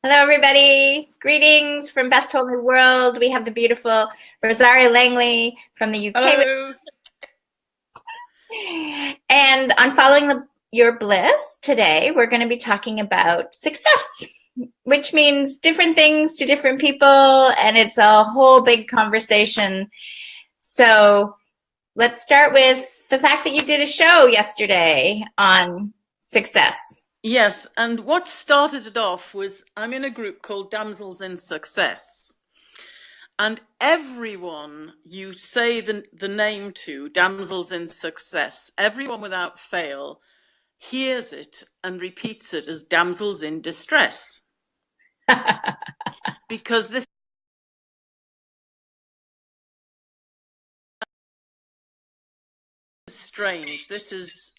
Hello, everybody. Greetings from Best Whole New World. We have the beautiful Risaria Langley from the UK. Hello. And on Following Your Bliss, today we're going to be talking about success, which means different things to different people, and it's a whole big conversation. So let's start with the fact that you did a show yesterday on success. Yes, and what started it off was I'm in a group called Damsels in Success. And everyone you say the name to, Damsels in Success, everyone without fail hears it and repeats it as damsels in distress. Because this is strange. This is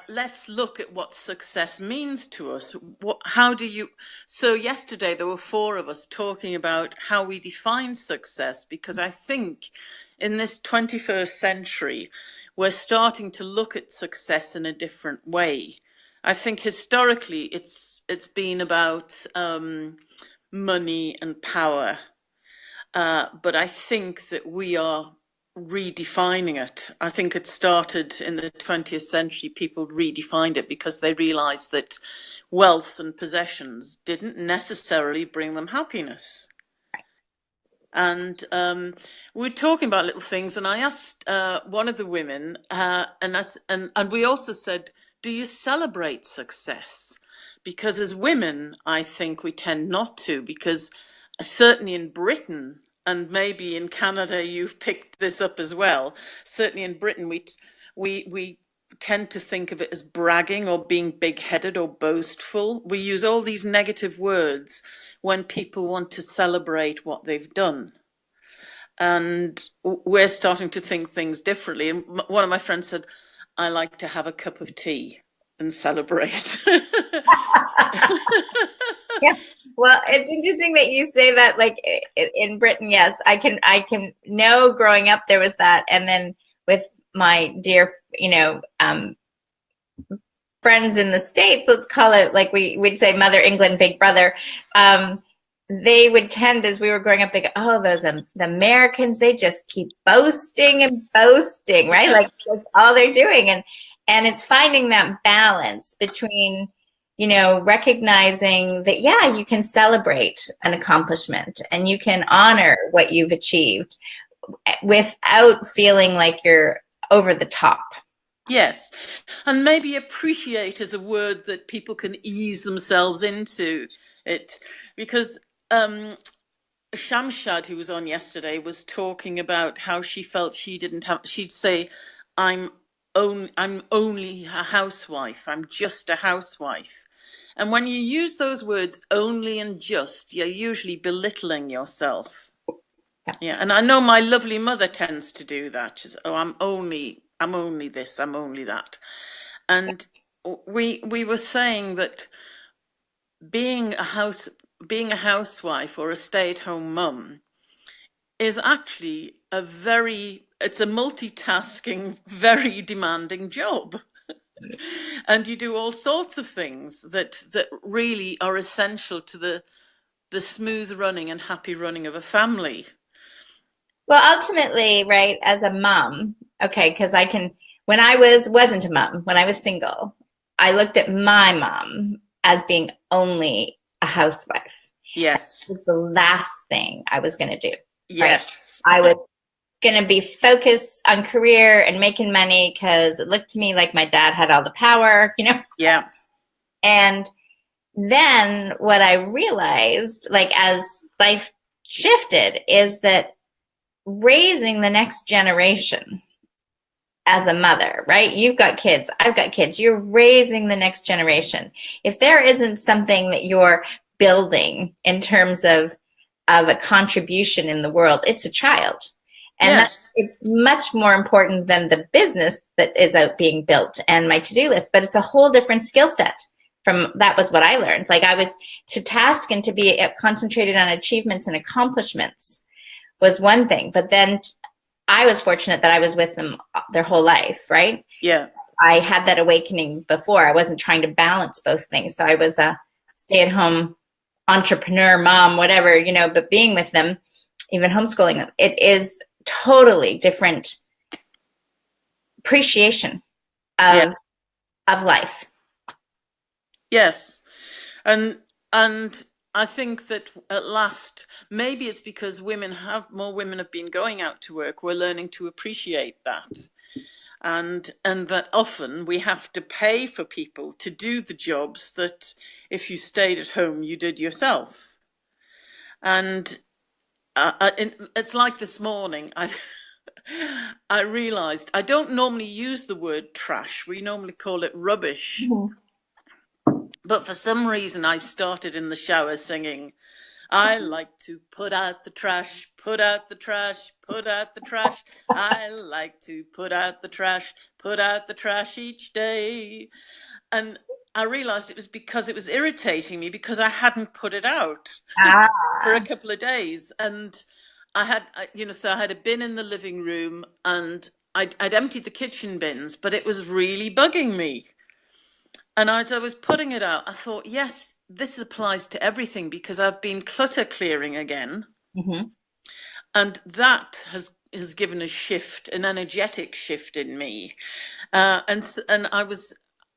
let's look at what success means to us. So yesterday there were four of us talking about how we define success, because I think in this 21st century, we're starting to look at success in a different way. I think historically it's been about money and power. But I think that we are redefining it. I think it started in the 20th century. People redefined it because they realized that wealth and possessions didn't necessarily bring them happiness. And we were talking about little things, and I asked one of the women, and we also said, do you celebrate success? Because as women, I think we tend not to, because certainly in Britain, and maybe in Canada you've picked this up as well, certainly in Britain we tend to think of it as bragging or being big-headed or boastful. We use all these negative words when people want to celebrate what they've done. And we're starting to think things differently. And one of my friends said, I like to have a cup of tea and celebrate. Yeah. Well, it's interesting that you say that, like in Britain, yes, I can know growing up there was that. And then with my dear, friends in the States, let's call it, like we'd say Mother England, Big Brother. They would tend, as we were growing up, they go, oh, the Americans, they just keep boasting and boasting, right? Like that's all they're doing. And it's finding that balance between, recognizing that, yeah, you can celebrate an accomplishment and you can honor what you've achieved without feeling like you're over the top. Yes. And maybe appreciate is a word that people can ease themselves into it, because Shamshad, who was on yesterday, was talking about how she felt she didn't have, she'd say, I'm only a housewife. I'm just a housewife. And when you use those words, only and just, you're usually belittling yourself. Yeah. And I know my lovely mother tends to do that. She's, oh, I'm only this, I'm only that. And we were saying that being a housewife or a stay-at-home mum is actually it's a multitasking, very demanding job. And you do all sorts of things that really are essential to the smooth running and happy running of a family. Well, ultimately, right, as a mom, okay, because when I wasn't a mom, when I was single, I looked at my mom as being only a housewife. Yes. That was the last thing I was going to do. Yes. Right? I was going to be focused on career and making money because it looked to me like my dad had all the power, Yeah. And then what I realized, like as life shifted, is that raising the next generation as a mother, right? You've got kids, I've got kids. You're raising the next generation. If there isn't something that you're building in terms of a contribution in the world, it's a child. And yes. It's much more important than the business that is out being built and my to-do list, but it's a whole different skill set. That was what I learned. Like I was to task and to be concentrated on achievements and accomplishments was one thing, but then I was fortunate that I was with them their whole life, right? Yeah. I had that awakening before. I wasn't trying to balance both things. So I was a stay-at-home entrepreneur, mom, whatever, you know, but being with them, even homeschooling them, it is totally different appreciation Yeah. of life. Yes. And I think that at last, maybe it's because more women have been going out to work. We're learning to appreciate that. And that often we have to pay for people to do the jobs that if you stayed at home, you did yourself. And it's like this morning, I realized I don't normally use the word trash. We normally call it rubbish. Mm-hmm. But for some reason, I started in the shower singing, I like to put out the trash, put out the trash, put out the trash. I like to put out the trash, put out the trash each day. And I realized it was because it was irritating me because I hadn't put it out for a Ah, couple of days. And so I had a bin in the living room and I'd emptied the kitchen bins, but it was really bugging me. And as I was putting it out, I thought, yes, this applies to everything because I've been clutter clearing again. mm-hmm. And that has given a shift, an energetic shift in me. And I was,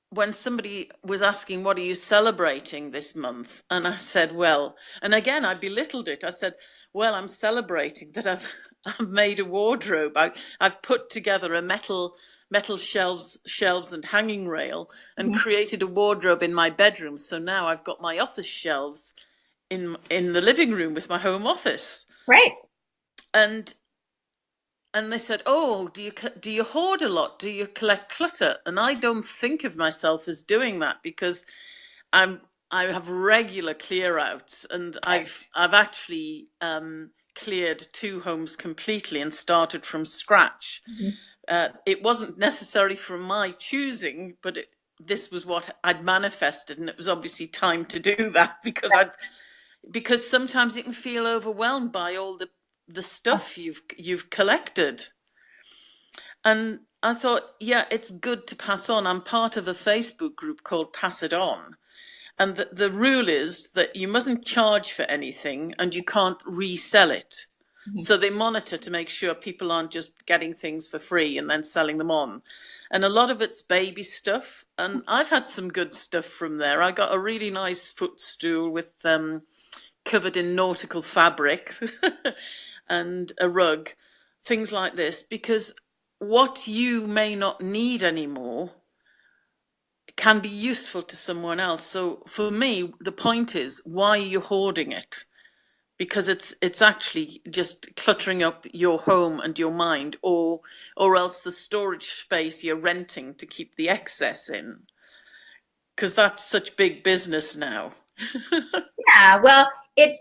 when somebody was asking, what are you celebrating this month? And I said, well, and again, I belittled it. I said, well, I'm celebrating that I've made a wardrobe. I've put together a metal shelves and hanging rail and Mm-hmm. created a wardrobe in my bedroom. So now I've got my office shelves in the living room with my home office. Right. And they said, oh, do you hoard a lot? Do you collect clutter? And I don't think of myself as doing that because I have regular clear outs, and I've actually cleared 2 homes completely and started from scratch. Mm-hmm. It wasn't necessarily from my choosing, but this was what I'd manifested, and it was obviously time to do that because sometimes you can feel overwhelmed by all the stuff you've collected. And I thought, yeah, it's good to pass on. I'm part of a Facebook group called Pass It On. And the rule is that you mustn't charge for anything and you can't resell it. Mm-hmm. So they monitor to make sure people aren't just getting things for free and then selling them on. And a lot of it's baby stuff. And I've had some good stuff from there. I got a really nice footstool with covered in nautical fabric and a rug, things like this, because what you may not need anymore can be useful to someone else. So for me, the point is, why are you hoarding it? Because it's actually just cluttering up your home and your mind, or else the storage space you're renting to keep the excess in. Because that's such big business now. Yeah. Well, it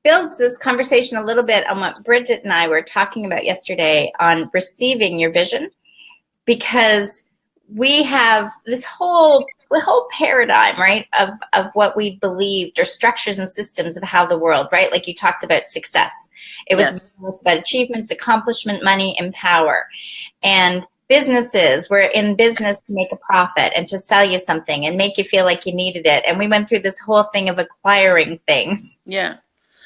builds this conversation a little bit on what Bridget and I were talking about yesterday on receiving your vision, because we have this whole paradigm, right, of what we believed, or structures and systems of how the world, right? Like you talked about success. It was about achievements, accomplishment, money, and power. And businesses were in business to make a profit and to sell you something and make you feel like you needed it. And we went through this whole thing of acquiring things. Yeah.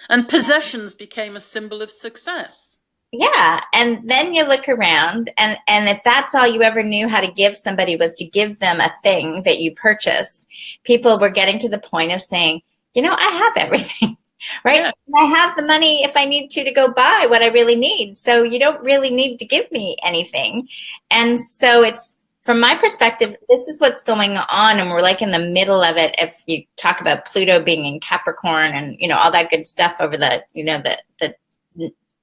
And possessions became a symbol of success. Yeah. And then you look around, and if that's all you ever knew how to give somebody was to give them a thing that you purchased, people were getting to the point of saying, you know, I have everything, right? Yeah. I have the money if I need to go buy what I really need. So you don't really need to give me anything. And so it's, from my perspective, this is what's going on. And we're like in the middle of it. If you talk about Pluto being in Capricorn and, you know, all that good stuff over the, you know, the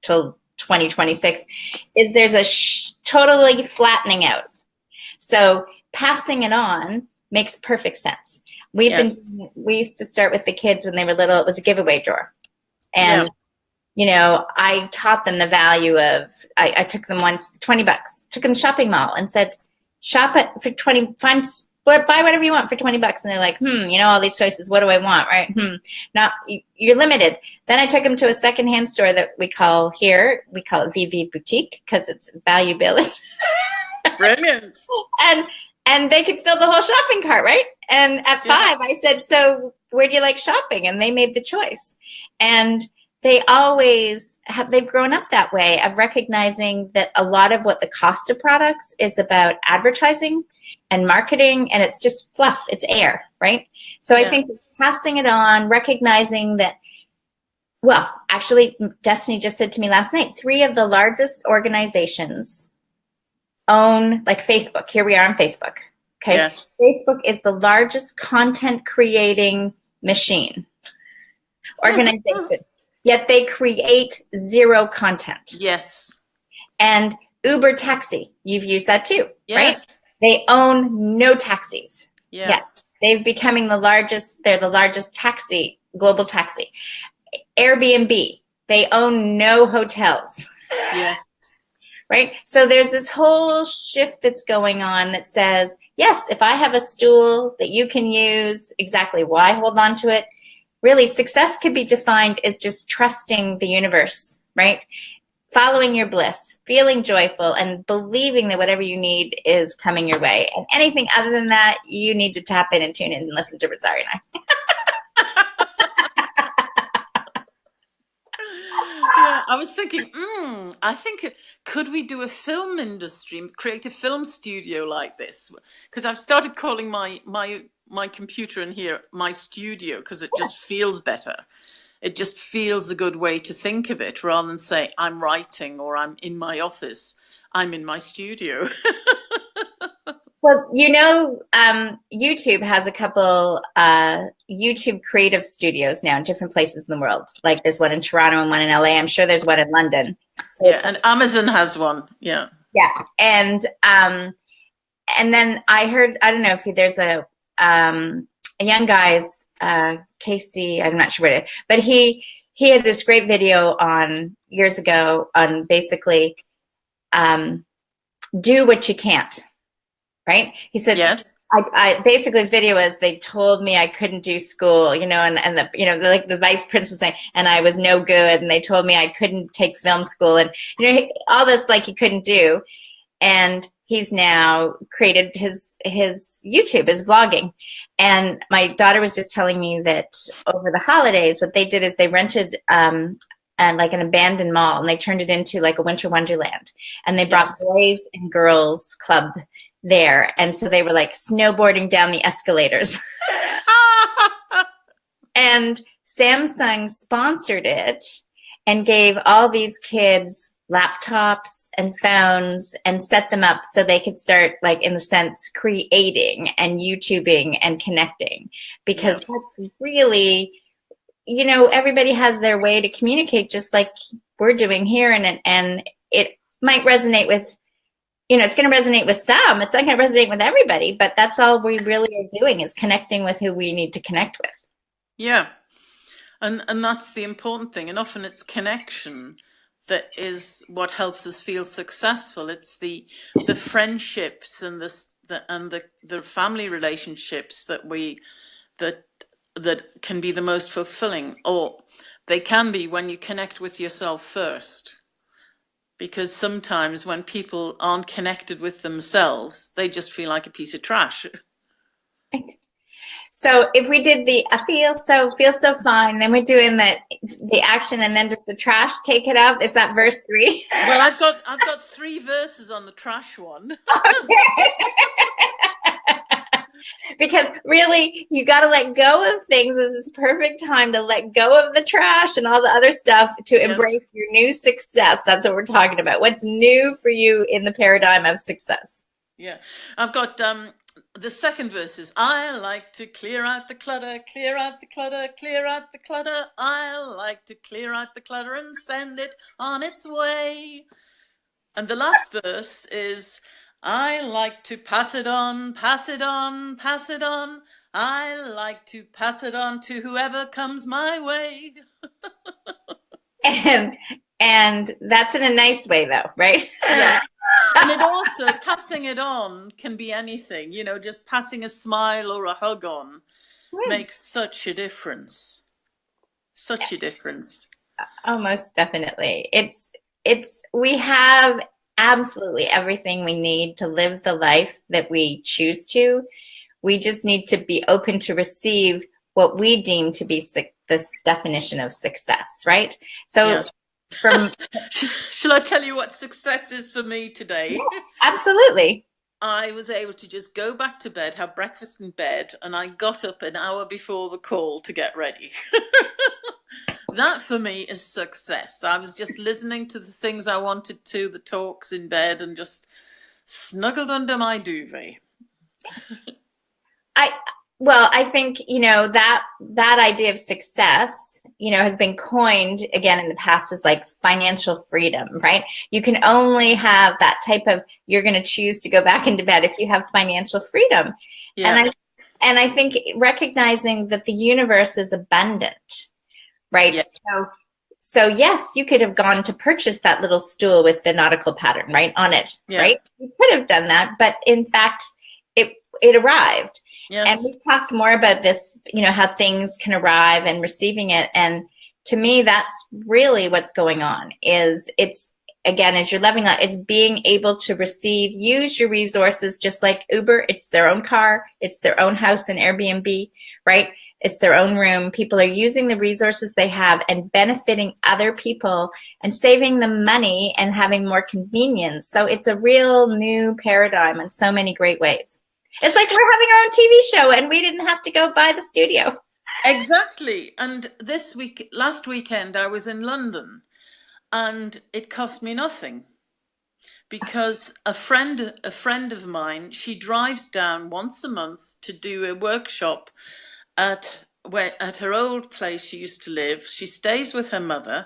till 2026, is there's a totally flattening out. So passing it on makes perfect sense. We used to start with the kids when they were little. It was a giveaway drawer. And, you know, I taught them the value of, I took them once, $20, took them shopping mall and said, shop it for 20, buy whatever you want for $20. And they're like, you know, all these choices, what do I want? Right. Now you're limited. Then I took them to a secondhand store that we call it VV Boutique, because it's value billing. Brilliant. And and they could fill the whole shopping cart, right? And at Yeah. 5, I said, so where do you like shopping? And they made the choice. And they always have, they've grown up that way of recognizing that a lot of what the cost of products is about advertising and marketing, and it's just fluff, it's air, right? So I think passing it on, recognizing that, well, actually, Destiny just said to me last night, 3 of the largest organizations own, like Facebook. Here we are on Facebook. Okay. Yes. Facebook is the largest content creating machine organization, yet they create 0 content. Yes. And Uber Taxi, you've used that too, right? Yes. They own no taxis. Yeah. They're the largest taxi, global taxi. Airbnb, they own no hotels. Yes. Right? So there's this whole shift that's going on that says, yes, if I have a stool that you can use, exactly, why hold on to it? Really, success could be defined as just trusting the universe, right? Following your bliss, feeling joyful, and believing that whatever you need is coming your way. And anything other than that, you need to tap in and tune in and listen to Risaria and I. Yeah, I was thinking, I think, could we do a film industry, create a film studio like this? Because I've started calling my computer in here my studio, because it just feels better. It just feels a good way to think of it, rather than say I'm writing or I'm in my office. I'm in my studio. Well, YouTube has a couple YouTube creative studios now in different places in the world. Like there's one in Toronto and one in LA. I'm sure there's one in London. So yeah, and Amazon has one. Yeah. Yeah. And then I heard, I don't know if there's a young guy's Casey, I'm not sure what it is, but he had this great video on years ago on basically do what you can't. Right? He said, yes. I basically his video was they told me I couldn't do school, and the like the vice principal saying, and I was no good, and they told me I couldn't take film school, and all this like he couldn't do, and he's now created his YouTube, his vlogging, and my daughter was just telling me that over the holidays, what they did is they rented like an abandoned mall, and they turned it into like a winter wonderland, and they brought boys and girls club there, and so they were like snowboarding down the escalators. And Samsung sponsored it and gave all these kids laptops and phones and set them up so they could start, like, in the sense, creating and YouTubing and connecting, because that's really, everybody has their way to communicate, just like we're doing here, and it might resonate with, it's going to resonate with some. It's not going to resonate with everybody, but that's all we really are doing, is connecting with who we need to connect with. Yeah. And that's the important thing. And often it's connection that is what helps us feel successful. It's the friendships and the family relationships that can be the most fulfilling, or they can be when you connect with yourself first. Because sometimes when people aren't connected with themselves, they just feel like a piece of trash. Right. So if we did the I feel so fine, then we're doing the action, and then just the trash, take it out. Is that verse 3? Well, I've got 3 verses on the trash one. Okay. Because really, you got to let go of things. This is perfect time to let go of the trash and all the other stuff to embrace your new success. That's what we're talking about. What's new for you in the paradigm of success? Yeah. I've got the second verse is, I like to clear out the clutter, clear out the clutter, clear out the clutter. I like to clear out the clutter and send it on its way. And the last verse is, I like to pass it on, pass it on, pass it on. I like to pass it on to whoever comes my way. And that's in a nice way, though, right? Yes. And it also, passing it on can be anything, just passing a smile or a hug on makes such a difference. Such a difference. Oh, most definitely. We have absolutely everything we need to live the life that we choose to. We just need to be open to receive what we deem to be this definition of success, right? So Yes. from Shall I tell you what success is for me today? yes, absolutely. I was able to just go back to bed, have breakfast in bed, and I got up an hour before the call to get ready. That for me is success. I was just listening to the things I wanted to, the talks in bed, and just snuggled under my duvet. I well, I think, that idea of success, has been coined again in the past as like financial freedom, right? You can only have that type of, you're going to choose to go back into bed if you have financial freedom. And Yeah. I think recognizing that the universe is abundant, right? Yeah. So yes, you could have gone to purchase that little stool with the nautical pattern, right, on it, Yeah. right? You could have done that, but in fact, it arrived. And Yes. we've talked more about this, how things can arrive and receiving it. And to me, that's really what's going on. It's again, as you're leveling up, it's being able to receive, use your resources, just like Uber. It's their own car, it's their own house and Airbnb, right? It's their own room. People are using the resources they have and benefiting other people and saving them money and having more convenience. So it's a real new paradigm in so many great ways. It's like we're having our own TV show and we didn't have to go buy the studio. Exactly. And last weekend, I was in London, and it cost me nothing because a friend of mine, she drives down once a month to do a workshop at her old place she used to live. She stays with her mother,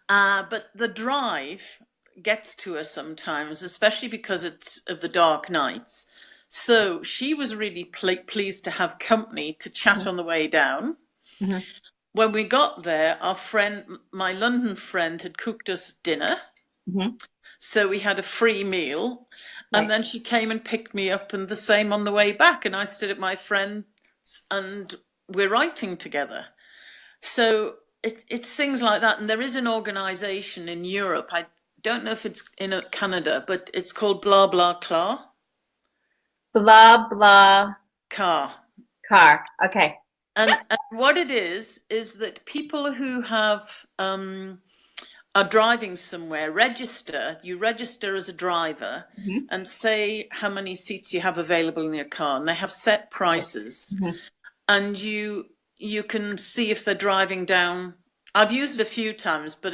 but the drive gets to her sometimes, especially because it's of the dark nights. So she was really pleased to have company to chat on the way down. Mm-hmm. When we got there, my London friend, had cooked us dinner. Mm-hmm. So we had a free meal. And Right. then she came and picked me up, and the same on the way back. And I stood at my friend's, and we're writing together. So it's things like that. And there is an organization in Europe. I don't know if it's in Canada, but it's called Blah Blah Claw. Blah, blah, Car. car. Okay. And what it is that people who have are driving somewhere, you register as a driver Mm-hmm. and say how many seats you have available in your car, and they have set prices. Mm-hmm. And you can see if they're driving down. I've used it a few times, but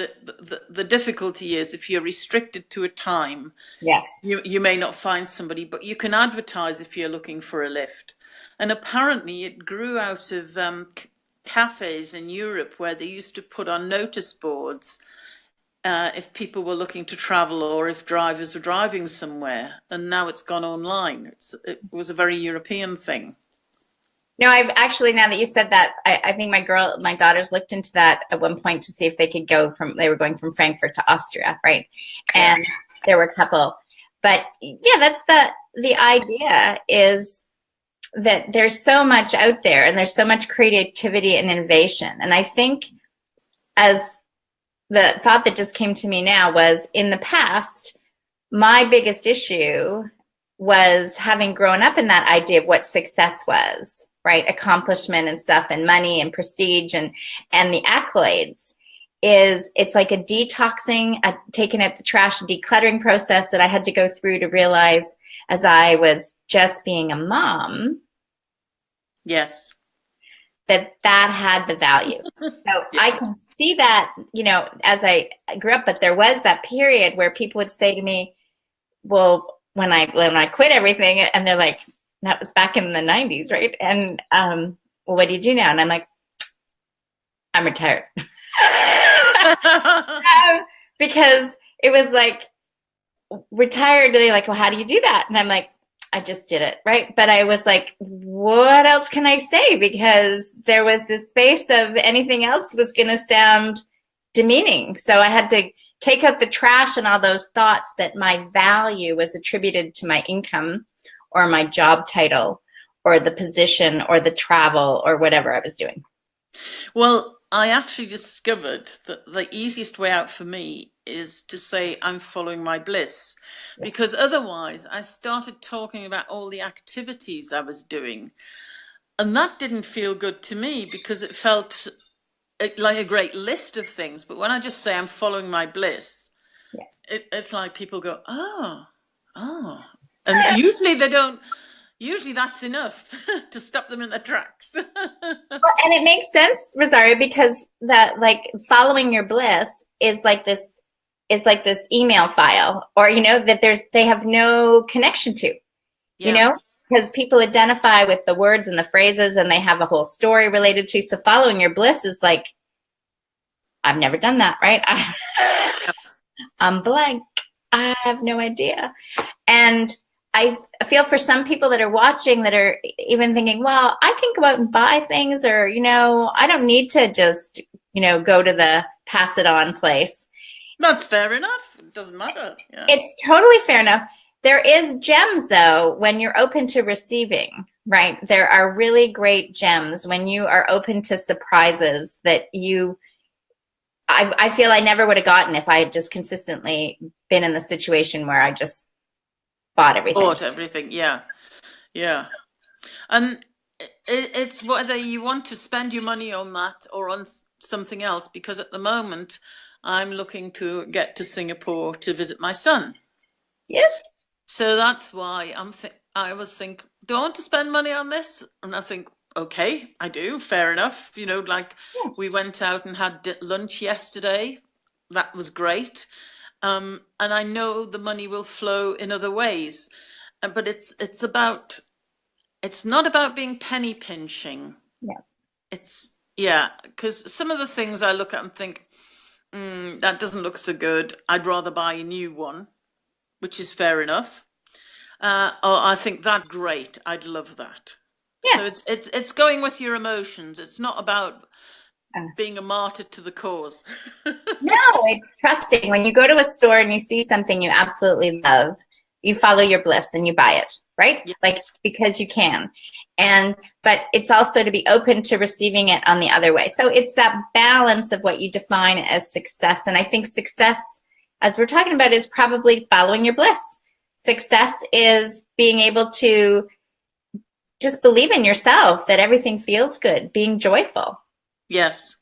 the difficulty is if you're restricted to a time, Yes. you may not find somebody, but you can advertise if you're looking for a lift. And apparently it grew out of cafes in Europe where they used to put on notice boards if people were looking to travel or if drivers were driving somewhere. And now it's gone online. It was a very European thing. No, I've actually, now that you said that, I think my daughters looked into that at one point to see if they could they were going from Frankfurt to Austria, right? Yeah. And there were a couple. But yeah, that's the idea is that there's so much out there and there's so much creativity and innovation. And I think as the thought that just came to me now was in the past, my biggest issue was having grown up in that idea of what success was, right? Accomplishment and stuff and money and prestige and the accolades it's like a detoxing, taking out the trash, a decluttering process that I had to go through to realize as I was just being a mom. Yes. That had the value. So Yeah. I can see that, as I grew up, but there was that period where people would say to me, well, when I quit everything, and they're like, that was back in the 90s, right? And well, what do you do now? And I'm like, I'm retired. Because it was like retired, they're like, well, how do you do that? And I'm like, I just did it, right? But I was like, what else can I say? Because there was this space of anything else was going to sound demeaning. So I had to take out the trash and all those thoughts that my value was attributed to my income or my job title or the position or the travel or whatever I was doing. Well, I actually discovered that the easiest way out for me is to say I'm following my bliss, because otherwise I started talking about all the activities I was doing, and that didn't feel good to me because it felt like a great list of things. But when I just say I'm following my bliss, Yeah. it's like people go, oh, and usually they don't. Usually that's enough to stop them in their tracks. Well, and it makes sense, Rosario, because that like following your bliss is like this email file, or that they have no connection to, Yeah. because people identify with the words and the phrases, and they have a whole story related to. So following your bliss is like, I've never done that, right? I'm blank. I have no idea. And I feel for some people that are watching that are even thinking, well, I can go out and buy things, or, I don't need to just, go to the pass it on place. That's fair enough. It doesn't matter. Yeah. It's totally fair enough. There is gems, though, when you're open to receiving, right? There are really great gems when you are open to surprises that I feel I never would have gotten if I had just consistently been in the situation where I just bought everything. Bought everything, yeah. And it's whether you want to spend your money on that or on something else, because at the moment I'm looking to get to Singapore to visit my son. Yeah. So that's why I was think, do I want to spend money on this? And I think, okay, I do. Fair enough. We went out and had lunch yesterday. That was great. And I know the money will flow in other ways. But it's not about being penny pinching. Yeah. Because some of the things I look at and think, that doesn't look so good. I'd rather buy a new one, which is fair enough. Or I think that's great. I'd love that. Yes. So it's going with your emotions. It's not about being a martyr to the cause. No, it's trusting. When you go to a store and you see something you absolutely love, you follow your bliss and you buy it, right? Yes. Like, because you can. But it's also to be open to receiving it on the other way. So it's that balance of what you define as success. And I think success, as we're talking about, is probably following your bliss. Success is being able to just believe in yourself, that everything feels good, being joyful. Yes.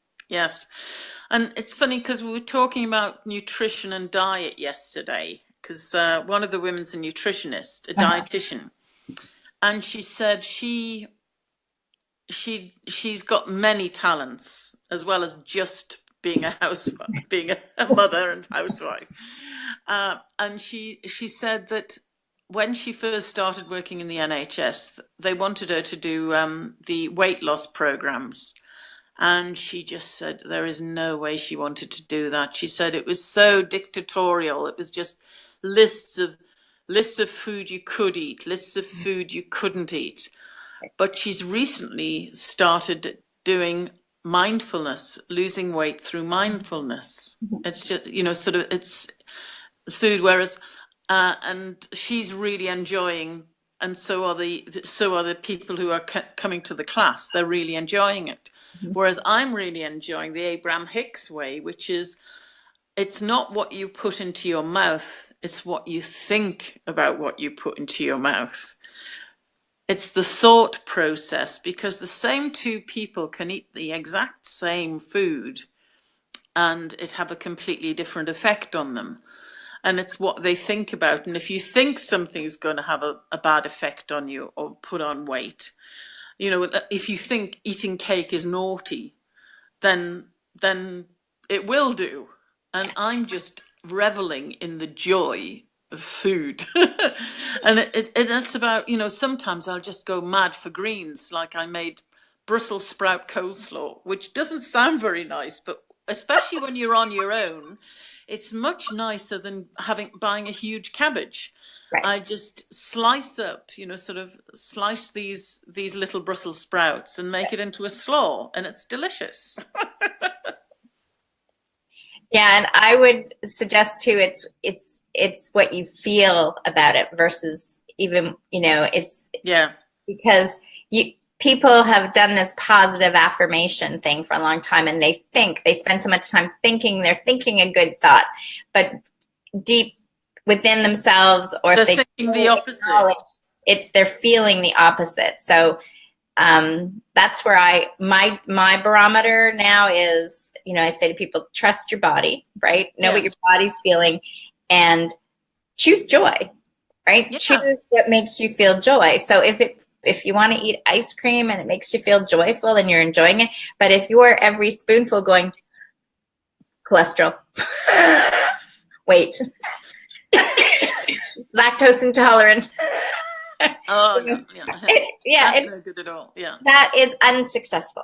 And it's funny because we were talking about nutrition and diet yesterday, because one of the women's a nutritionist, a dietitian, and she said she's got many talents as well as just being a housewife, being a mother and housewife. And she said that when she first started working in the NHS, they wanted her to do the weight loss programs. And she just said there is no way she wanted to do that. She said it was so dictatorial. It was just lists of food you could eat, lists of food you couldn't eat. But she's recently started doing mindfulness, losing weight through mindfulness. It's just, sort of, it's food, whereas, and she's really enjoying, and so are the people who are coming to the class. They're really enjoying it. Whereas I'm really enjoying the Abraham Hicks way, which is, it's not what you put into your mouth, it's what you think about what you put into your mouth. It's the thought process, because the same two people can eat the exact same food and it have a completely different effect on them. And it's what they think about. And if you think something's going to have a bad effect on you or put on weight, if you think eating cake is naughty, then it will do. And I'm just reveling in the joy of food. And it's about, sometimes I'll just go mad for greens. Like I made Brussels sprout coleslaw, which doesn't sound very nice, but especially when you're on your own, it's much nicer than buying a huge cabbage. Right. I just slice up, sort of slice these little Brussels sprouts and make it into a slaw, and it's delicious. Yeah, and I would suggest too, it's what you feel about it versus even, it's because people have done this positive affirmation thing for a long time, and they spend so much time thinking they're thinking a good thought, but deep within themselves, or if They're they thinking the really opposite. acknowledge they're feeling the opposite. So that's where my barometer now is, I say to people, trust your body, right? Know what your body's feeling, and choose joy, right? Yeah. Choose what makes you feel joy. So if you want to eat ice cream and it makes you feel joyful and you're enjoying it, but if you're every spoonful going, cholesterol, weight, lactose intolerant. Oh no, that's no good at all. Yeah, that is unsuccessful.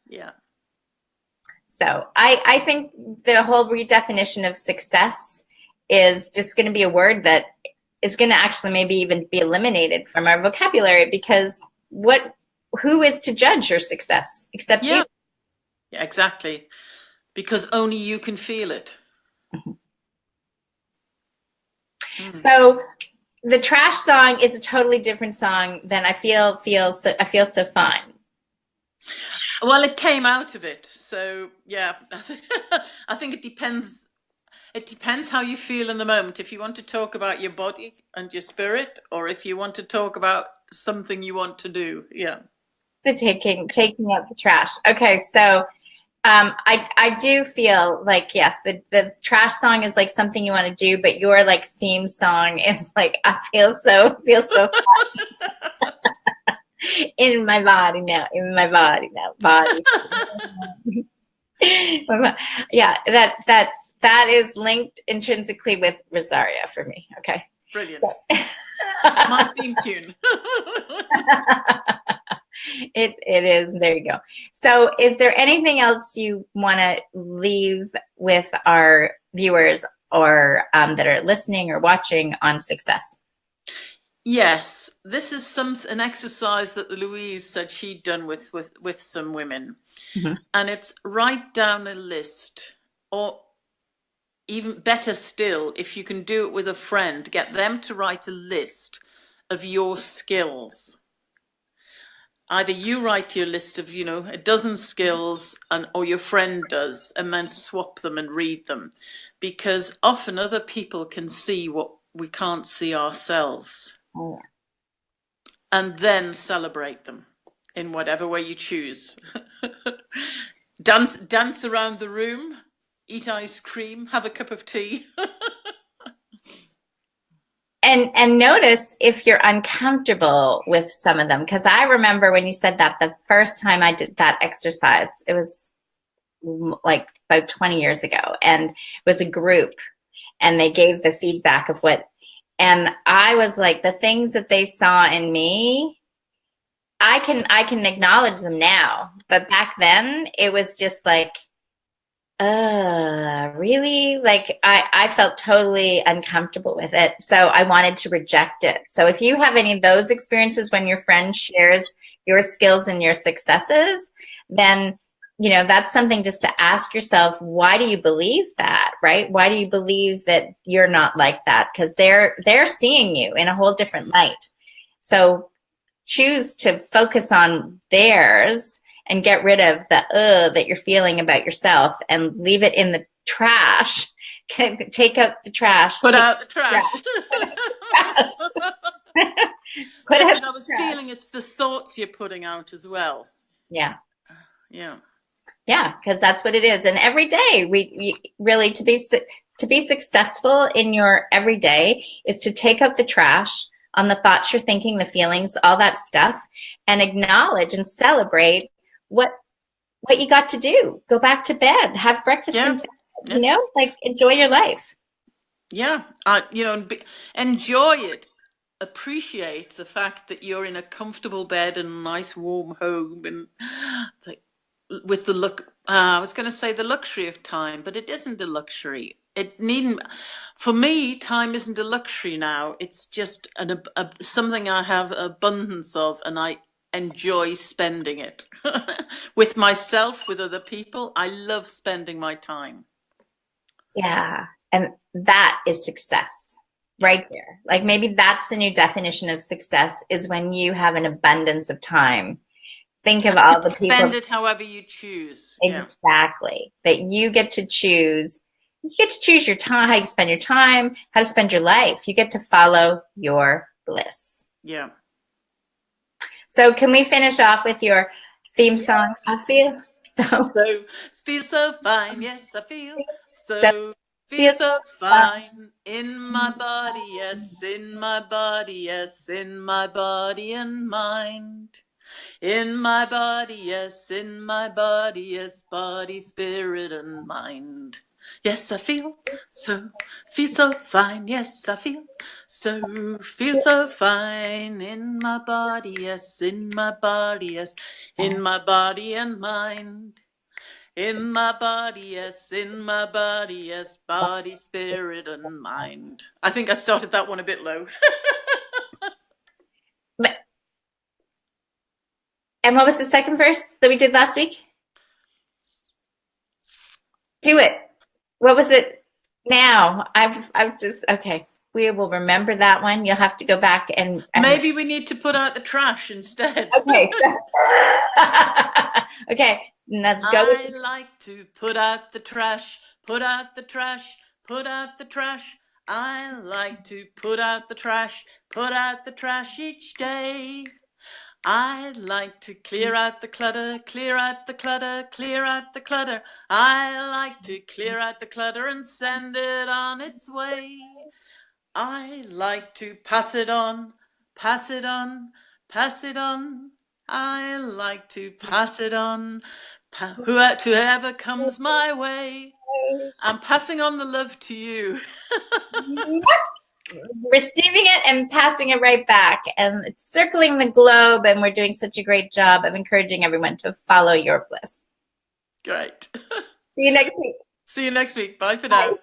Yeah. So I think the whole redefinition of success is just going to be a word that is going to actually maybe even be eliminated from our vocabulary, because who is to judge your success except you? Yeah, exactly. Because only you can feel it. So the trash song is a totally different song than I feel so fine. Well, it came out of it. So yeah, I think it depends. It depends how you feel in the moment. If you want to talk about your body and your spirit, or if you want to talk about something you want to do. Yeah. The taking out the trash. Okay, so I do feel like, yes, the trash song is like something you want to do, but your like theme song is like, I feel so in my body now, body. Yeah, that is linked intrinsically with Risaria for me. Okay. Brilliant. My theme tune. It is. There you go. So is there anything else you want to leave with our viewers, or that are listening or watching, on success? Yes, this is an exercise that Louise said she'd done with some women. Mm-hmm. And it's write down a list, or even better still, if you can do it with a friend, get them to write a list of your skills. Either you write your list of, a dozen skills, or your friend does, and then swap them and read them. Because often other people can see what we can't see ourselves. Oh, And then celebrate them in whatever way you choose. Dance around the room, eat ice cream, have a cup of tea. And notice if you're uncomfortable with some of them, because I remember when you said that the first time I did that exercise, it was like about 20 years ago, and it was a group, and they gave the feedback of and I was like, the things that they saw in me, I can acknowledge them now, but back then it was just like, really? Like I felt totally uncomfortable with it. So I wanted to reject it. So if you have any of those experiences when your friend shares your skills and your successes, then, that's something just to ask yourself, why do you believe that, right? Why do you believe that you're not like that? Because they're seeing you in a whole different light. So choose to focus on theirs and get rid of the that you're feeling about yourself, and leave it in the trash. Take out the trash. Put out the trash. Because I was feeling it's the thoughts you're putting out as well. Yeah. Yeah. Yeah, because that's what it is. And every day, we really, to be successful in your everyday, is to take out the trash on the thoughts you're thinking, the feelings, all that stuff, and acknowledge and celebrate what you got to do. Go back to bed, have breakfast in bed, like enjoy your life. Yeah, enjoy it. Appreciate the fact that you're in a comfortable bed and a nice warm home, and with the look. I was going to say the luxury of time, but it isn't a luxury. It needn't. For me, time isn't a luxury now. It's just something I have abundance of, and I enjoy spending it with myself, with other people. I love spending my time. Yeah, and that is success. right there. Like maybe that's the new definition of success, is when you have an abundance of time. Think of all the people. Spend it however you choose. Exactly. That you get to choose. You get to choose your time, how you spend your time, how to spend your life. You get to follow your bliss. Yeah. So can we finish off with your theme song? I feel so feel so fine. Yes, I feel so fine in my body. Yes, in my body. Yes, in my body and mind. In my body, yes, in my body, yes, body, spirit, and mind. Yes, I feel so fine. Yes, I feel so fine in my body, yes, in my body, yes, in my body and mind. In my body, yes, in my body, yes, body, spirit, and mind. I think I started that one a bit low. And what was the second verse that we did last week? Do it. What was it? Now I've just okay. We will remember that one. You'll have to go back and Maybe we need to put out the trash instead. Okay. Okay. Let's go. I like to put out the trash, put out the trash, put out the trash. I like to put out the trash, put out the trash each day. I like to clear out the clutter, clear out the clutter, clear out the clutter. I like to clear out the clutter and send it on its way. I like to pass it on, pass it on, pass it on. I like to pass it on to whoever comes my way. I'm passing on the love to you. Receiving it and passing it right back, and it's circling the globe, and we're doing such a great job of encouraging everyone to follow your bliss. Great. See you next week. See you next week. Bye for now. Bye.